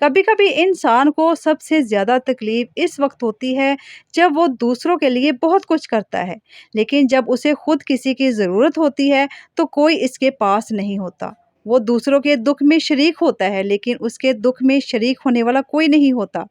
کبھی کبھی انسان کو سب سے زیادہ تکلیف اس وقت ہوتی ہے جب وہ دوسروں کے لیے بہت کچھ کرتا ہے، لیکن جب اسے خود کسی کی ضرورت ہوتی ہے تو کوئی اس کے پاس نہیں ہوتا۔ وہ دوسروں کے دکھ میں شریک ہوتا ہے لیکن اس کے دکھ میں شریک ہونے والا کوئی نہیں ہوتا۔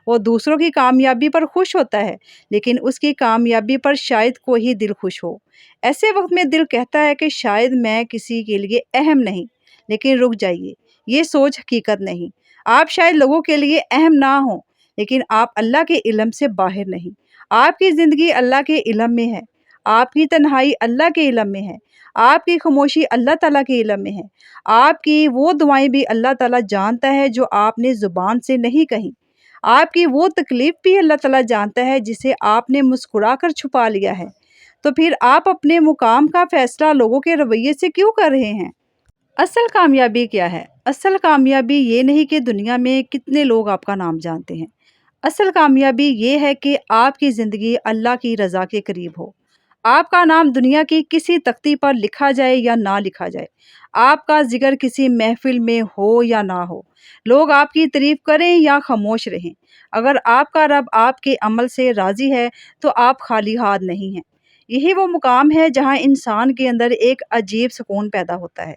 وہ دوسروں کی کامیابی پر خوش ہوتا ہے لیکن اس کی کامیابی پر شاید کوئی ہی دل خوش ہو۔ ایسے وقت میں دل کہتا ہے کہ شاید میں کسی کے لیے اہم نہیں، لیکن رک جائیے، یہ سوچ حقیقت نہیں۔ آپ شاید لوگوں کے لیے اہم نہ ہوں، لیکن آپ اللہ کے علم سے باہر نہیں۔ آپ کی زندگی اللہ کے علم میں ہے، آپ کی تنہائی اللہ کے علم میں ہے، آپ کی خاموشی اللہ تعالیٰ کے علم میں ہے، آپ کی وہ دعائیں بھی اللہ تعالیٰ جانتا ہے جو آپ نے زبان سے نہیں کہیں، آپ کی وہ تکلیف بھی اللہ تعالیٰ جانتا ہے جسے آپ نے مسکرا کر چھپا لیا ہے۔ تو پھر آپ اپنے مقام کا فیصلہ لوگوں کے رویے سے کیوں کر رہے ہیں؟ اصل کامیابی کیا ہے؟ اصل کامیابی یہ نہیں کہ دنیا میں کتنے لوگ آپ کا نام جانتے ہیں۔ اصل کامیابی یہ ہے کہ آپ کی زندگی اللہ کی رضا کے قریب ہو۔ آپ کا نام دنیا کی کسی تختی پر لکھا جائے یا نہ لکھا جائے، آپ کا ذکر کسی محفل میں ہو یا نہ ہو، لوگ آپ کی تعریف کریں یا خاموش رہیں، اگر آپ کا رب آپ کے عمل سے راضی ہے تو آپ خالی ہاتھ نہیں ہیں۔ یہی وہ مقام ہے جہاں انسان کے اندر ایک عجیب سکون پیدا ہوتا ہے۔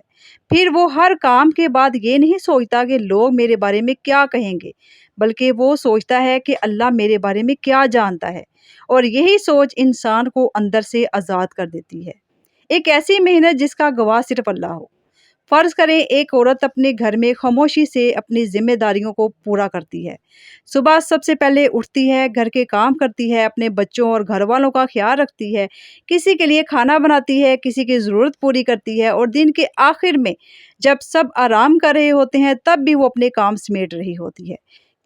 پھر وہ ہر کام کے بعد یہ نہیں سوچتا کہ لوگ میرے بارے میں کیا کہیں گے، بلکہ وہ سوچتا ہے کہ اللہ میرے بارے میں کیا جانتا ہے، اور یہی سوچ انسان کو اندر سے آزاد کر دیتی ہے۔ ایک ایسی محنت جس کا گواہ صرف اللہ ہو۔ فرض کریں ایک عورت اپنے گھر میں خاموشی سے اپنی ذمہ داریوں کو پورا کرتی ہے۔ صبح سب سے پہلے اٹھتی ہے، گھر کے کام کرتی ہے، اپنے بچوں اور گھر والوں کا خیال رکھتی ہے، کسی کے لیے کھانا بناتی ہے، کسی کی ضرورت پوری کرتی ہے، اور دن کے آخر میں جب سب آرام کر رہے ہوتے ہیں تب بھی وہ اپنے کام سمیٹ رہی ہوتی ہے۔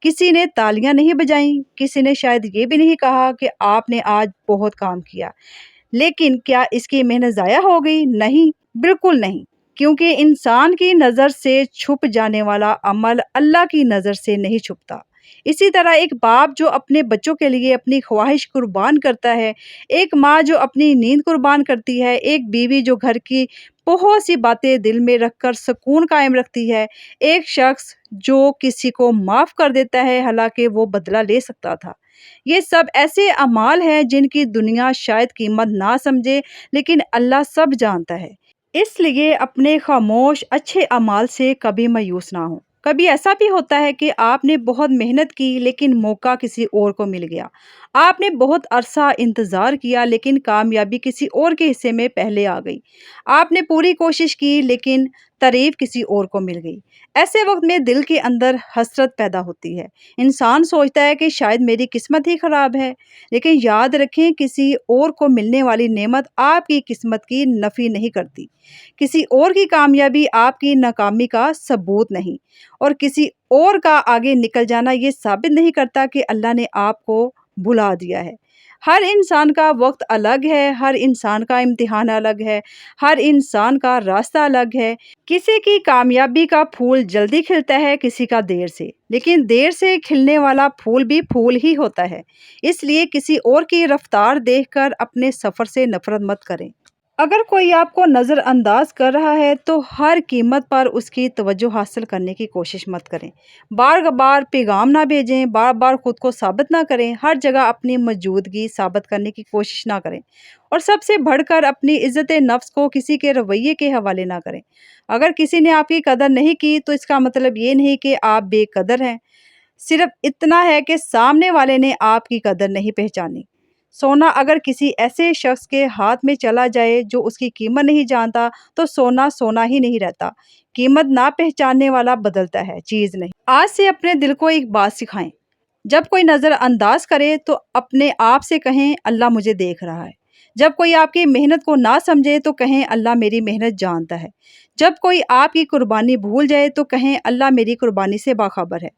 کسی نے تالیاں نہیں بجائیں، کسی نے شاید یہ بھی نہیں کہا کہ آپ نے آج بہت کام کیا، لیکن کیا اس کی محنت ضائع ہو گئی؟ نہیں، بالکل نہیں، کیونکہ انسان کی نظر سے چھپ جانے والا عمل اللہ کی نظر سے نہیں چھپتا۔ اسی طرح ایک باپ جو اپنے بچوں کے لیے اپنی خواہش قربان کرتا ہے، ایک ماں جو اپنی نیند قربان کرتی ہے، ایک بیوی جو گھر کی بہت سی باتیں دل میں رکھ کر سکون قائم رکھتی ہے، ایک شخص جو کسی کو معاف کر دیتا ہے حالانکہ وہ بدلہ لے سکتا تھا، یہ سب ایسے اعمال ہیں جن کی دنیا شاید قیمت نہ سمجھے لیکن اللہ سب جانتا ہے۔ اس لیے اپنے خاموش اچھے اعمال سے کبھی مایوس نہ ہوں۔ کبھی ایسا بھی ہوتا ہے کہ آپ نے بہت محنت کی لیکن موقع کسی اور کو مل گیا۔ آپ نے بہت عرصہ انتظار کیا لیکن کامیابی کسی اور کے حصے میں پہلے آ گئی۔ آپ نے پوری کوشش کی لیکن تعریف کسی اور کو مل گئی۔ ایسے وقت میں دل کے اندر حسرت پیدا ہوتی ہے۔ انسان سوچتا ہے کہ شاید میری قسمت ہی خراب ہے، لیکن یاد رکھیں کسی اور کو ملنے والی نعمت آپ کی قسمت کی نفی نہیں کرتی۔ کسی اور کی کامیابی آپ کی ناکامی کا ثبوت نہیں، اور کسی اور کا آگے نکل جانا یہ ثابت نہیں کرتا کہ اللہ نے آپ کو بھلا دیا ہے۔ ہر انسان کا وقت الگ ہے، ہر انسان کا امتحان الگ ہے، ہر انسان کا راستہ الگ ہے۔ کسی کی کامیابی کا پھول جلدی کھلتا ہے، کسی کا دیر سے، لیکن دیر سے کھلنے والا پھول بھی پھول ہی ہوتا ہے۔ اس لیے کسی اور کی رفتار دیکھ کر اپنے سفر سے نفرت مت کریں۔ اگر کوئی آپ کو نظر انداز کر رہا ہے تو ہر قیمت پر اس کی توجہ حاصل کرنے کی کوشش مت کریں۔ بار بار پیغام نہ بھیجیں، بار بار خود کو ثابت نہ کریں، ہر جگہ اپنی موجودگی ثابت کرنے کی کوشش نہ کریں، اور سب سے بڑھ کر اپنی عزت نفس کو کسی کے رویے کے حوالے نہ کریں۔ اگر کسی نے آپ کی قدر نہیں کی تو اس کا مطلب یہ نہیں کہ آپ بے قدر ہیں، صرف اتنا ہے کہ سامنے والے نے آپ کی قدر نہیں پہچانی۔ سونا اگر کسی ایسے شخص کے ہاتھ میں چلا جائے جو اس کی قیمت نہیں جانتا تو سونا سونا ہی نہیں رہتا۔ قیمت نہ پہچاننے والا بدلتا ہے، چیز نہیں۔ آج سے اپنے دل کو ایک بات سکھائیں، جب کوئی نظر انداز کرے تو اپنے آپ سے کہیں اللہ مجھے دیکھ رہا ہے۔ جب کوئی آپ کی محنت کو نہ سمجھے تو کہیں اللہ میری محنت جانتا ہے۔ جب کوئی آپ کی قربانی بھول جائے تو کہیں اللہ میری قربانی سے باخبر ہے۔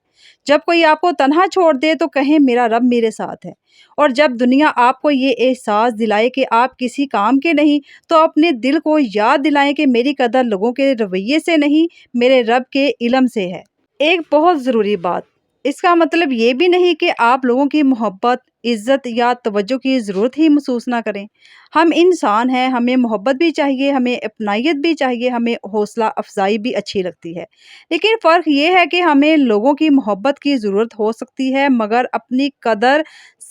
جب کوئی آپ کو تنہا چھوڑ دے تو کہیں میرا رب میرے ساتھ ہے۔ اور جب دنیا آپ کو یہ احساس دلائے کہ آپ کسی کام کے نہیں تو اپنے دل کو یاد دلائیں کہ میری قدر لوگوں کے رویے سے نہیں، میرے رب کے علم سے ہے۔ ایک بہت ضروری بات، اس کا مطلب یہ بھی نہیں کہ آپ لوگوں کی محبت، عزت یا توجہ کی ضرورت ہی محسوس نہ کریں۔ ہم انسان ہیں، ہمیں محبت بھی چاہیے، ہمیں اپنائیت بھی چاہیے، ہمیں حوصلہ افزائی بھی اچھی لگتی ہے۔ لیکن فرق یہ ہے کہ ہمیں لوگوں کی محبت کی ضرورت ہو سکتی ہے، مگر اپنی قدر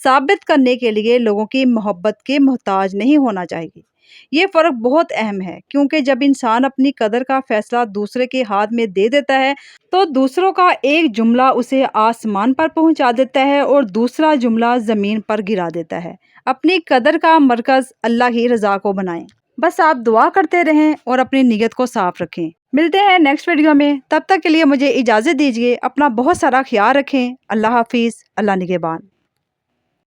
ثابت کرنے کے لیے لوگوں کی محبت کے محتاج نہیں ہونا چاہیے۔ یہ فرق بہت اہم ہے، کیونکہ جب انسان اپنی قدر کا فیصلہ دوسرے کے ہاتھ میں دے دیتا ہے تو دوسروں کا ایک جملہ اسے آسمان پر پہنچا دیتا ہے اور دوسرا جملہ زمین پر گرا دیتا ہے۔ اپنی قدر کا مرکز اللہ کی رضا کو بنائیں۔ بس آپ دعا کرتے رہیں اور اپنی نیت کو صاف رکھیں۔ ملتے ہیں نیکسٹ ویڈیو میں، تب تک کے لیے مجھے اجازت دیجیے۔ اپنا بہت سارا خیال رکھیں۔ اللہ حافظ، اللہ نگہبان۔